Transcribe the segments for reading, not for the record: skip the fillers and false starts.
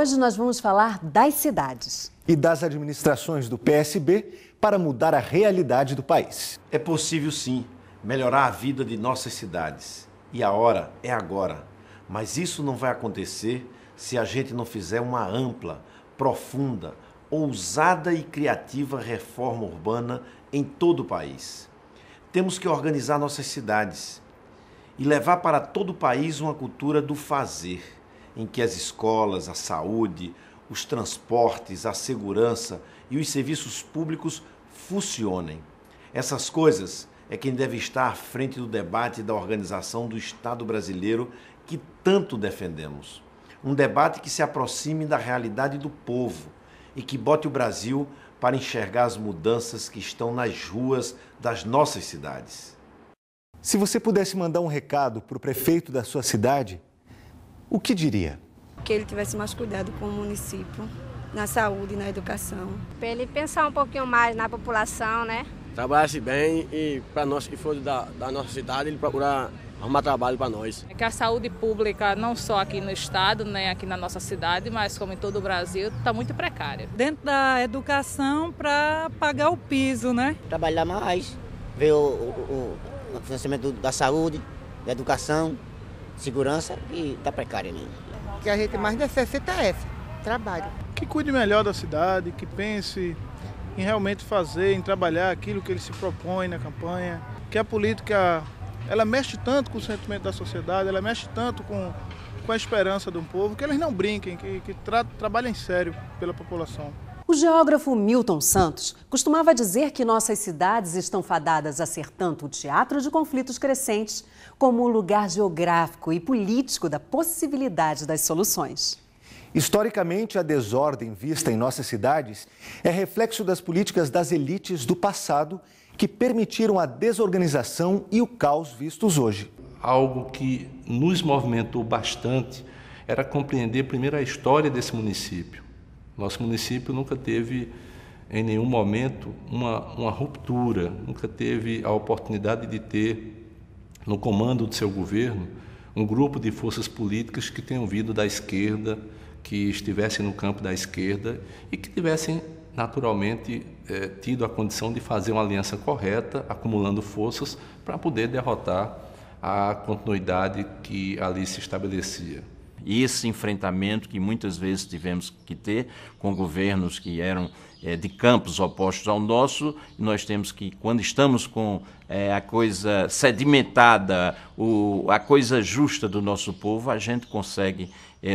Hoje nós vamos falar das cidades. E das administrações do PSB para mudar a realidade do país. É possível sim melhorar a vida de nossas cidades. E a hora é agora. Mas isso não vai acontecer se a gente não fizer uma ampla, profunda, ousada e criativa reforma urbana em todo o país. Temos que organizar nossas cidades e levar para todo o país uma cultura do fazer, em que as escolas, a saúde, os transportes, a segurança e os serviços públicos funcionem. Essas coisas é quem deve estar à frente do debate da organização do Estado brasileiro que tanto defendemos. Um debate que se aproxime da realidade do povo e que bote o Brasil para enxergar as mudanças que estão nas ruas das nossas cidades. Se você pudesse mandar um recado para o prefeito da sua cidade, o que diria? Que ele tivesse mais cuidado com o município, na saúde e na educação. Para ele pensar um pouquinho mais na população, né? Trabalhasse bem e para nós que for da nossa cidade, ele procurar arrumar trabalho para nós. É que a saúde pública, não só aqui no estado, né, aqui na nossa cidade, mas como em todo o Brasil, está muito precária. Dentro da educação para pagar o piso, né? Trabalhar mais, ver o financiamento da saúde, da educação, segurança e está precária mesmo. O que a gente mais necessita é trabalho. Que cuide melhor da cidade, que pense em realmente fazer, em trabalhar aquilo que ele se propõe na campanha. Que a política, ela mexe tanto com o sentimento da sociedade, ela mexe tanto com a esperança do povo, que eles não brinquem, que trabalhem sério pela população. O geógrafo Milton Santos costumava dizer que nossas cidades estão fadadas a ser tanto o teatro de conflitos crescentes, como um lugar geográfico e político da possibilidade das soluções. Historicamente, a desordem vista em nossas cidades é reflexo das políticas das elites do passado que permitiram a desorganização e o caos vistos hoje. Algo que nos movimentou bastante era compreender primeiro a história desse município. Nosso município nunca teve, em nenhum momento, uma ruptura, nunca teve a oportunidade de ter, no comando do seu governo, um grupo de forças políticas que tenham vindo da esquerda, que estivessem no campo da esquerda e que tivessem, naturalmente, tido a condição de fazer uma aliança correta, acumulando forças para poder derrotar a continuidade que ali se estabelecia. E esse enfrentamento que muitas vezes tivemos que ter com governos que eram de campos opostos ao nosso, nós temos que, quando estamos com a coisa sedimentada, a coisa justa do nosso povo, a gente consegue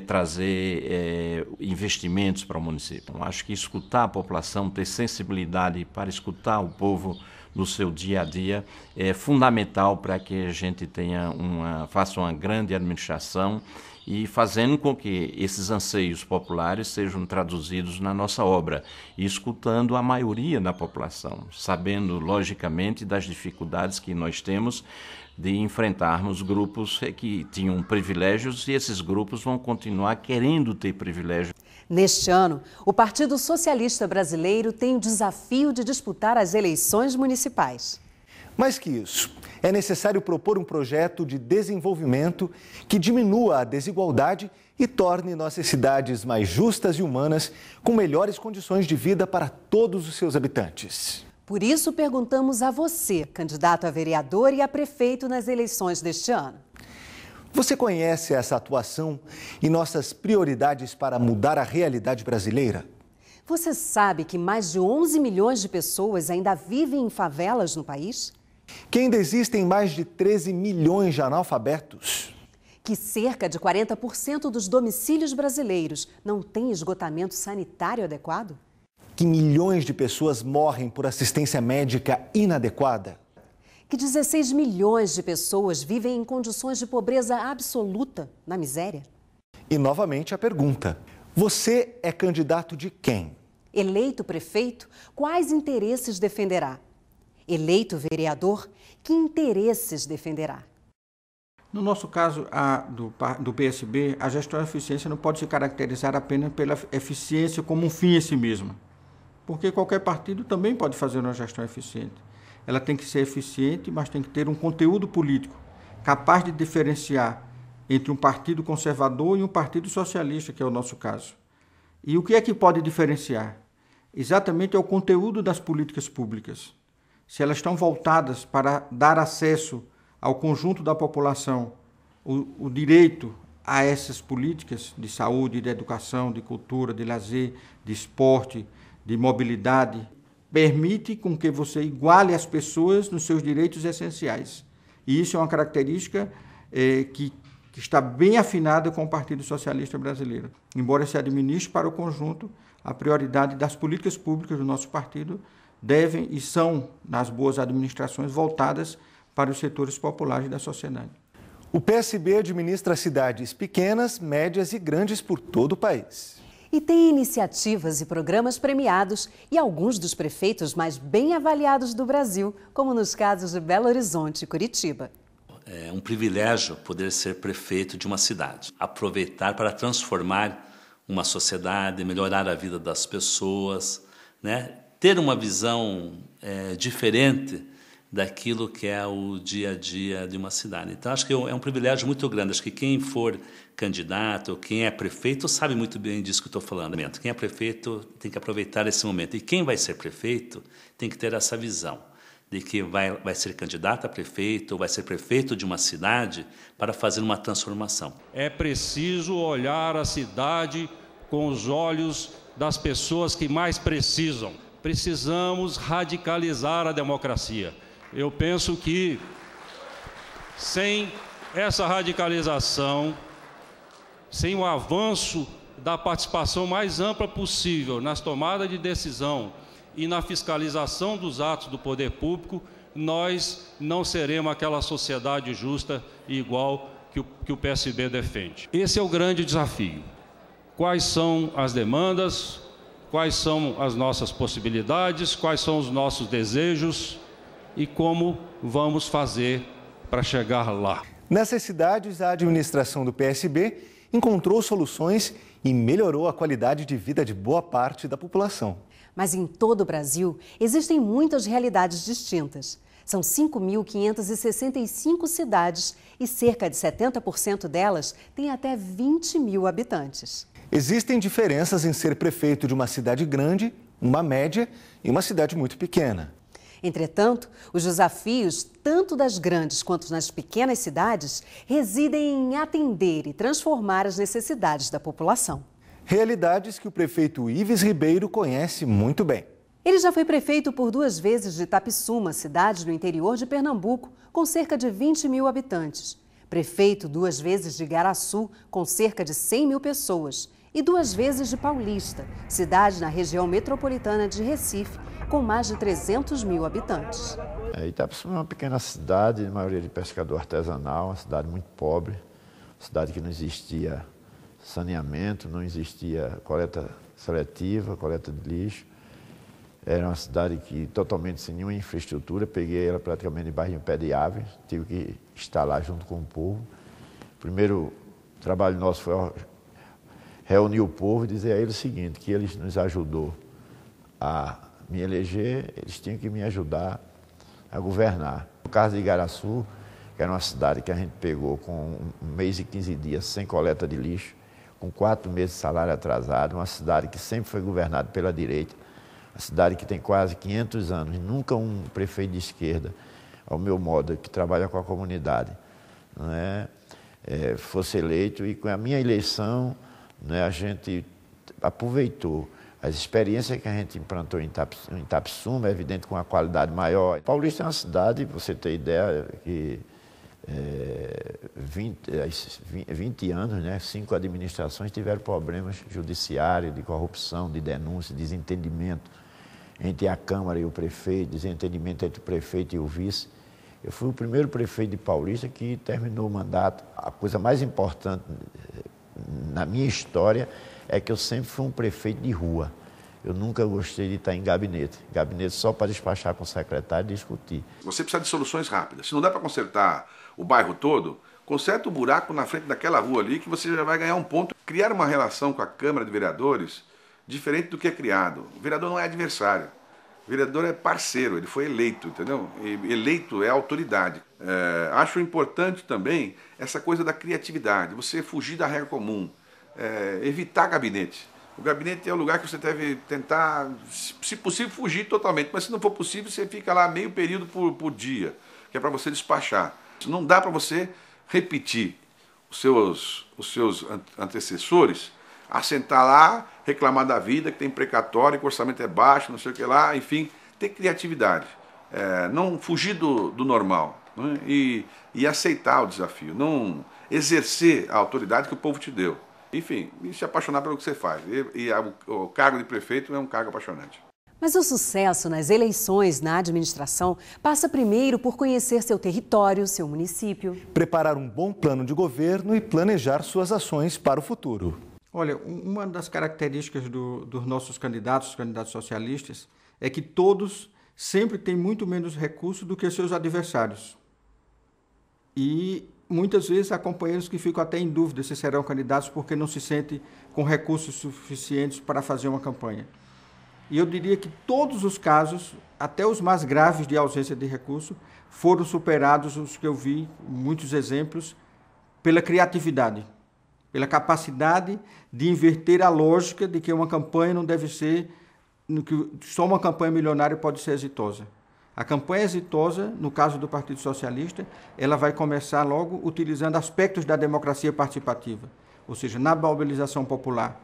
trazer investimentos para o município. Eu acho que escutar a população, ter sensibilidade para escutar o povo no seu dia a dia é fundamental para que a gente faça uma grande administração e fazendo com que esses anseios populares sejam traduzidos na nossa obra e escutando a maioria da população, sabendo, logicamente, das dificuldades que nós temos de enfrentarmos grupos que tinham privilégios e esses grupos vão continuar querendo ter privilégios. Neste ano, o Partido Socialista Brasileiro tem o desafio de disputar as eleições municipais. Mais que isso, é necessário propor um projeto de desenvolvimento que diminua a desigualdade e torne nossas cidades mais justas e humanas, com melhores condições de vida para todos os seus habitantes. Por isso, perguntamos a você, candidato a vereador e a prefeito nas eleições deste ano. Você conhece essa atuação e nossas prioridades para mudar a realidade brasileira? Você sabe que mais de 11 milhões de pessoas ainda vivem em favelas no país? Que ainda existem mais de 13 milhões de analfabetos? Que cerca de 40% dos domicílios brasileiros não têm esgotamento sanitário adequado? Que milhões de pessoas morrem por assistência médica inadequada? Que 16 milhões de pessoas vivem em condições de pobreza absoluta, na miséria? E novamente a pergunta: você é candidato de quem? Eleito prefeito, quais interesses defenderá? Eleito vereador, que interesses defenderá? No nosso caso do PSB, a gestão de eficiência não pode se caracterizar apenas pela eficiência como um fim em si mesma, porque qualquer partido também pode fazer uma gestão eficiente. Ela tem que ser eficiente, mas tem que ter um conteúdo político capaz de diferenciar entre um partido conservador e um partido socialista, que é o nosso caso. E o que é que pode diferenciar? Exatamente é o conteúdo das políticas públicas. Se elas estão voltadas para dar acesso ao conjunto da população, o direito a essas políticas de saúde, de educação, de cultura, de lazer, de esporte, de mobilidade, permite com que você iguale as pessoas nos seus direitos essenciais. E isso é uma característica que está bem afinada com o Partido Socialista Brasileiro. Embora se administre para o conjunto, a prioridade das políticas públicas do nosso partido devem e são, nas boas administrações, voltadas para os setores populares da sociedade. O PSB administra cidades pequenas, médias e grandes por todo o país. E tem iniciativas e programas premiados e alguns dos prefeitos mais bem avaliados do Brasil, como nos casos de Belo Horizonte e Curitiba. É um privilégio poder ser prefeito de uma cidade, aproveitar para transformar uma sociedade, melhorar a vida das pessoas, né? Ter uma visão diferente daquilo que é o dia a dia de uma cidade. Então, acho que é um privilégio muito grande. Acho que quem for candidato, quem é prefeito, sabe muito bem disso que eu estou falando. Quem é prefeito tem que aproveitar esse momento. E quem vai ser prefeito tem que ter essa visão de que vai ser candidato a prefeito, ou vai ser prefeito de uma cidade para fazer uma transformação. É preciso olhar a cidade com os olhos das pessoas que mais precisam. Precisamos radicalizar a democracia. Eu penso que, sem essa radicalização, sem o avanço da participação mais ampla possível nas tomadas de decisão e na fiscalização dos atos do poder público, nós não seremos aquela sociedade justa e igual que o PSB defende. Esse é o grande desafio. Quais são as demandas, quais são as nossas possibilidades, quais são os nossos desejos e como vamos fazer para chegar lá. Nessas cidades, a administração do PSB encontrou soluções e melhorou a qualidade de vida de boa parte da população. Mas em todo o Brasil, existem muitas realidades distintas. São 5.565 cidades e cerca de 70% delas têm até 20 mil habitantes. Existem diferenças em ser prefeito de uma cidade grande, uma média e uma cidade muito pequena. Entretanto, os desafios, tanto das grandes quanto nas pequenas cidades, residem em atender e transformar as necessidades da população. Realidades que o prefeito Ives Ribeiro conhece muito bem. Ele já foi prefeito por 2 vezes de Itapissuma, cidade do interior de Pernambuco, com cerca de 20 mil habitantes. Prefeito 2 vezes de Igaraçu, com cerca de 100 mil pessoas. E 2 vezes de Paulista, cidade na região metropolitana de Recife, com mais de 300 mil habitantes. Itapissuma é uma pequena cidade, a maioria de pescador artesanal, uma cidade muito pobre, cidade que não existia saneamento, não existia coleta seletiva, coleta de lixo. Era uma cidade que totalmente sem nenhuma infraestrutura, peguei ela praticamente debaixo de um pé de ave, tive que estar lá junto com o povo. O primeiro trabalho nosso foi reunir o povo e dizer a eles o seguinte, que eles nos ajudou a me eleger, eles tinham que me ajudar a governar. No caso de Igaraçu, que era uma cidade que a gente pegou com 1 mês e 15 dias sem coleta de lixo, com 4 meses de salário atrasado, uma cidade que sempre foi governada pela direita, uma cidade que tem quase 500 anos, nunca um prefeito de esquerda, ao meu modo, que trabalha com a comunidade, fosse eleito. E com a minha eleição, a gente aproveitou as experiências que a gente implantou em Itapissuma, é evidente, com uma qualidade maior. Paulista é uma cidade, para você ter ideia, que 20 anos, 5 administrações tiveram problemas judiciários, de corrupção, de denúncia, desentendimento entre a Câmara e o prefeito, desentendimento entre o prefeito e o vice. Eu fui o primeiro prefeito de Paulista que terminou o mandato. A coisa mais importante na minha história é que eu sempre fui um prefeito de rua. Eu nunca gostei de estar em gabinete. Gabinete só para despachar com o secretário e discutir. Você precisa de soluções rápidas. Se não dá para consertar o bairro todo, conserta o buraco na frente daquela rua ali que você já vai ganhar um ponto. Criar uma relação com a Câmara de Vereadores diferente do que é criado. O vereador não é adversário. O vereador é parceiro, ele foi eleito, entendeu? E eleito é autoridade. Acho importante também essa coisa da criatividade, você fugir da regra comum, evitar gabinete. O gabinete é o lugar que você deve tentar, se possível, fugir totalmente. Mas se não for possível, você fica lá meio período por dia, que é para você despachar. Não dá para você repetir os seus antecessores, assentar lá, reclamar da vida, que tem precatório, que o orçamento é baixo, não sei o que lá, enfim, ter criatividade. Não fugir do normal, né? E aceitar o desafio, não exercer a autoridade que o povo te deu. Enfim, e se apaixonar pelo que você faz. O cargo de prefeito é um cargo apaixonante. Mas o sucesso nas eleições na administração passa primeiro por conhecer seu território, seu município. Preparar um bom plano de governo e planejar suas ações para o futuro. Olha, uma das características dos nossos candidatos, os candidatos socialistas, é que todos sempre têm muito menos recursos do que seus adversários. E muitas vezes há companheiros que ficam até em dúvida se serão candidatos porque não se sentem com recursos suficientes para fazer uma campanha. E eu diria que todos os casos, até os mais graves de ausência de recurso, foram superados, os que eu vi, muitos exemplos, pela criatividade, pela capacidade de inverter a lógica de que uma campanha não deve ser, que só uma campanha milionária pode ser exitosa. A campanha exitosa, no caso do Partido Socialista, ela vai começar logo utilizando aspectos da democracia participativa, ou seja, na mobilização popular,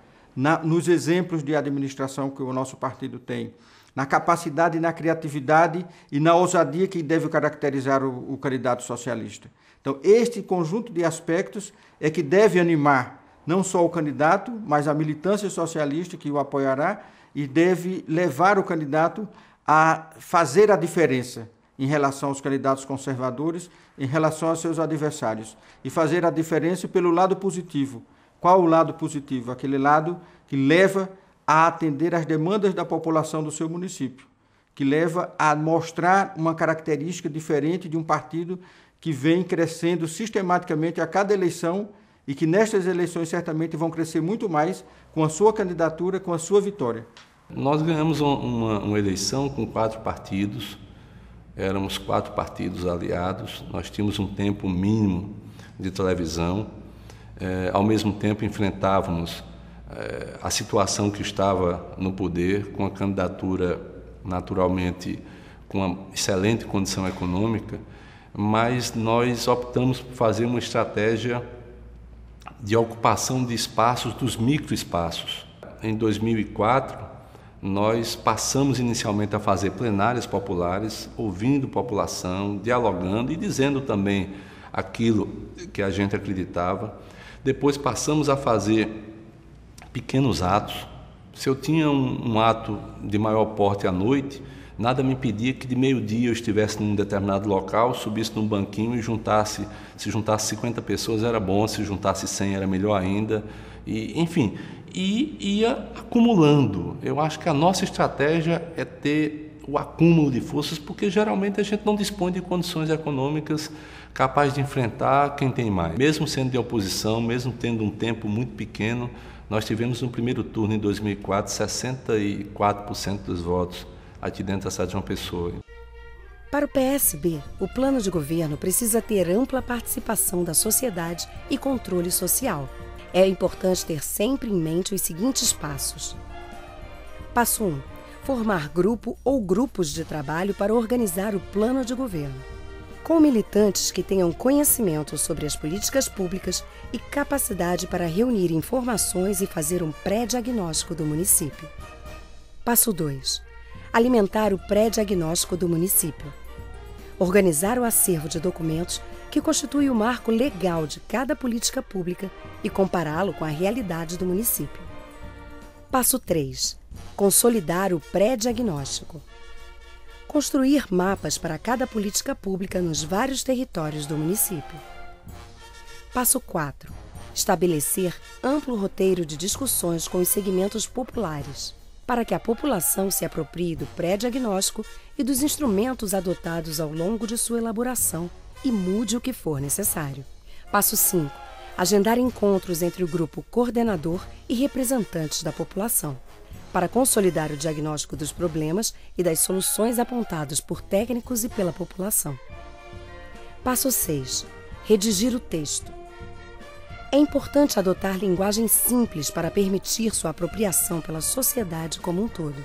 nos exemplos de administração que o nosso partido tem, na capacidade, na criatividade e na ousadia que deve caracterizar o candidato socialista. Então, este conjunto de aspectos é que deve animar não só o candidato, mas a militância socialista que o apoiará e deve levar o candidato a fazer a diferença em relação aos candidatos conservadores, em relação aos seus adversários, e fazer a diferença pelo lado positivo. Qual o lado positivo? Aquele lado que leva a atender às demandas da população do seu município, que leva a mostrar uma característica diferente de um partido que vem crescendo sistematicamente a cada eleição e que nestas eleições certamente vão crescer muito mais com a sua candidatura, com a sua vitória. Nós ganhamos uma eleição com 4 partidos, éramos 4 partidos aliados, nós tínhamos um tempo mínimo de televisão, ao mesmo tempo enfrentávamos a situação que estava no poder, com a candidatura naturalmente com uma excelente condição econômica, mas nós optamos por fazer uma estratégia de ocupação de espaços, dos microespaços. Em 2004, nós passamos inicialmente a fazer plenárias populares, ouvindo a população, dialogando e dizendo também aquilo que a gente acreditava. Depois passamos a fazer pequenos atos. Se eu tinha um ato de maior porte à noite, nada me impedia que de meio-dia eu estivesse num determinado local, subisse num banquinho e se juntasse 50 pessoas era bom, se juntasse 100 era melhor ainda, enfim, e ia acumulando. Eu acho que a nossa estratégia é ter o acúmulo de forças, porque geralmente a gente não dispõe de condições econômicas capazes de enfrentar quem tem mais. Mesmo sendo de oposição, mesmo tendo um tempo muito pequeno, nós tivemos no primeiro turno, em 2004, 64% dos votos aqui dentro da cidade de João Pessoa. Para o PSB, o plano de governo precisa ter ampla participação da sociedade e controle social. É importante ter sempre em mente os seguintes passos. Passo 1. Formar grupo ou grupos de trabalho para organizar o plano de governo, com militantes que tenham conhecimento sobre as políticas públicas e capacidade para reunir informações e fazer um pré-diagnóstico do município. Passo 2. Alimentar o pré-diagnóstico do município. Organizar o acervo de documentos que constitui o marco legal de cada política pública e compará-lo com a realidade do município. Passo 3. Consolidar o pré-diagnóstico. Construir mapas para cada política pública nos vários territórios do município. Passo 4. Estabelecer amplo roteiro de discussões com os segmentos populares, para que a população se aproprie do pré-diagnóstico e dos instrumentos adotados ao longo de sua elaboração e mude o que for necessário. Passo 5. Agendar encontros entre o grupo coordenador e representantes da população, para consolidar o diagnóstico dos problemas e das soluções apontados por técnicos e pela população. Passo 6. Redigir o texto. É importante adotar linguagem simples para permitir sua apropriação pela sociedade como um todo.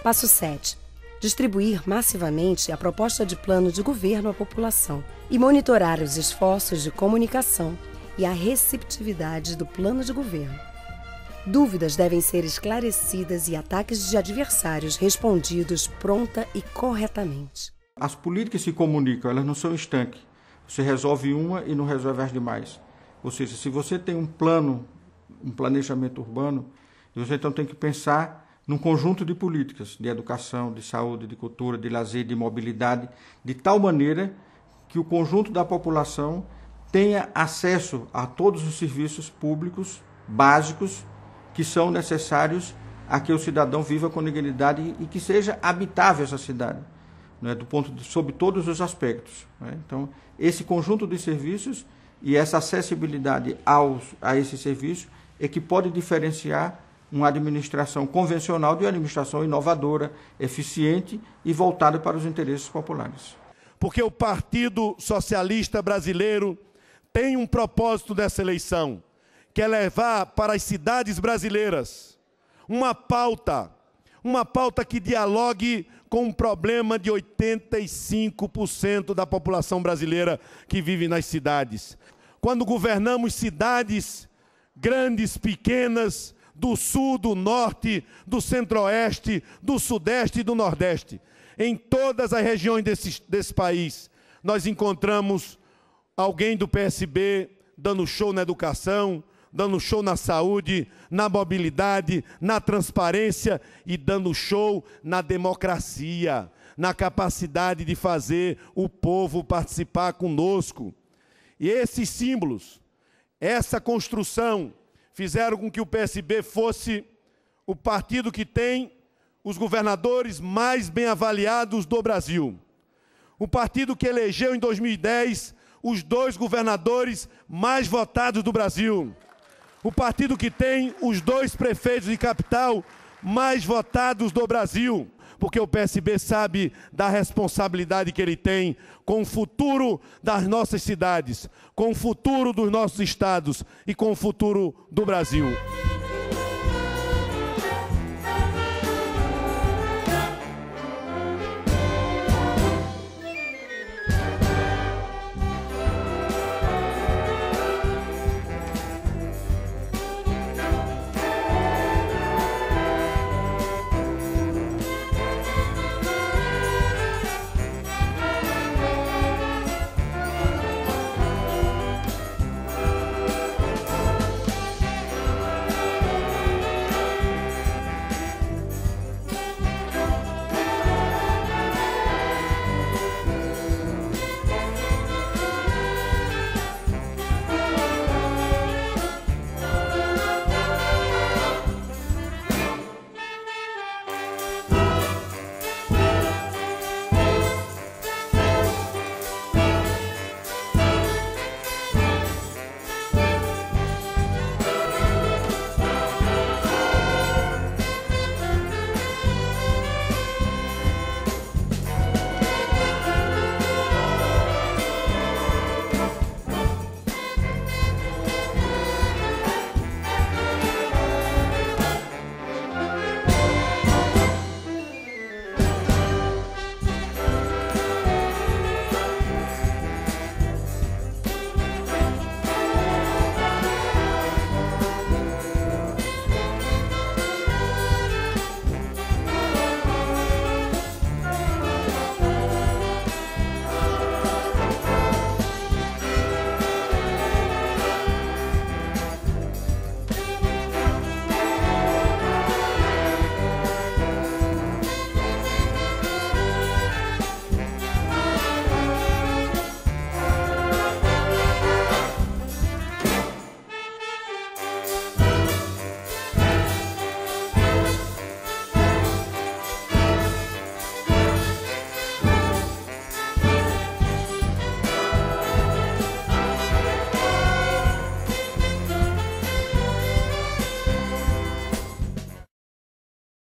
Passo 7. Distribuir massivamente a proposta de plano de governo à população e monitorar os esforços de comunicação e a receptividade do plano de governo. Dúvidas devem ser esclarecidas e ataques de adversários respondidos pronta e corretamente. As políticas se comunicam, elas não são estanques. Você resolve uma e não resolve as demais. Ou seja, se você tem um plano, um planejamento urbano, você então tem que pensar num conjunto de políticas, de educação, de saúde, de cultura, de lazer, de mobilidade, de tal maneira que o conjunto da população tenha acesso a todos os serviços públicos básicos que são necessários a que o cidadão viva com dignidade e que seja habitável essa cidade, né, sob todos os aspectos. Né? Então, esse conjunto de serviços e essa acessibilidade a esse serviço é que pode diferenciar uma administração convencional de uma administração inovadora, eficiente e voltada para os interesses populares. Porque o Partido Socialista Brasileiro tem um propósito dessa eleição, que é levar para as cidades brasileiras uma pauta que dialogue com o problema de 85% da população brasileira que vive nas cidades. Quando governamos cidades grandes, pequenas, do sul, do norte, do centro-oeste, do sudeste e do nordeste, em todas as regiões desse país, nós encontramos alguém do PSB dando show na educação, dando show na saúde, na mobilidade, na transparência e dando show na democracia, na capacidade de fazer o povo participar conosco. E esses símbolos, essa construção, fizeram com que o PSB fosse o partido que tem os governadores mais bem avaliados do Brasil. O partido que elegeu em 2010 os 2 governadores mais votados do Brasil. O partido que tem os 2 prefeitos de capital mais votados do Brasil. Porque o PSB sabe da responsabilidade que ele tem com o futuro das nossas cidades, com o futuro dos nossos estados e com o futuro do Brasil.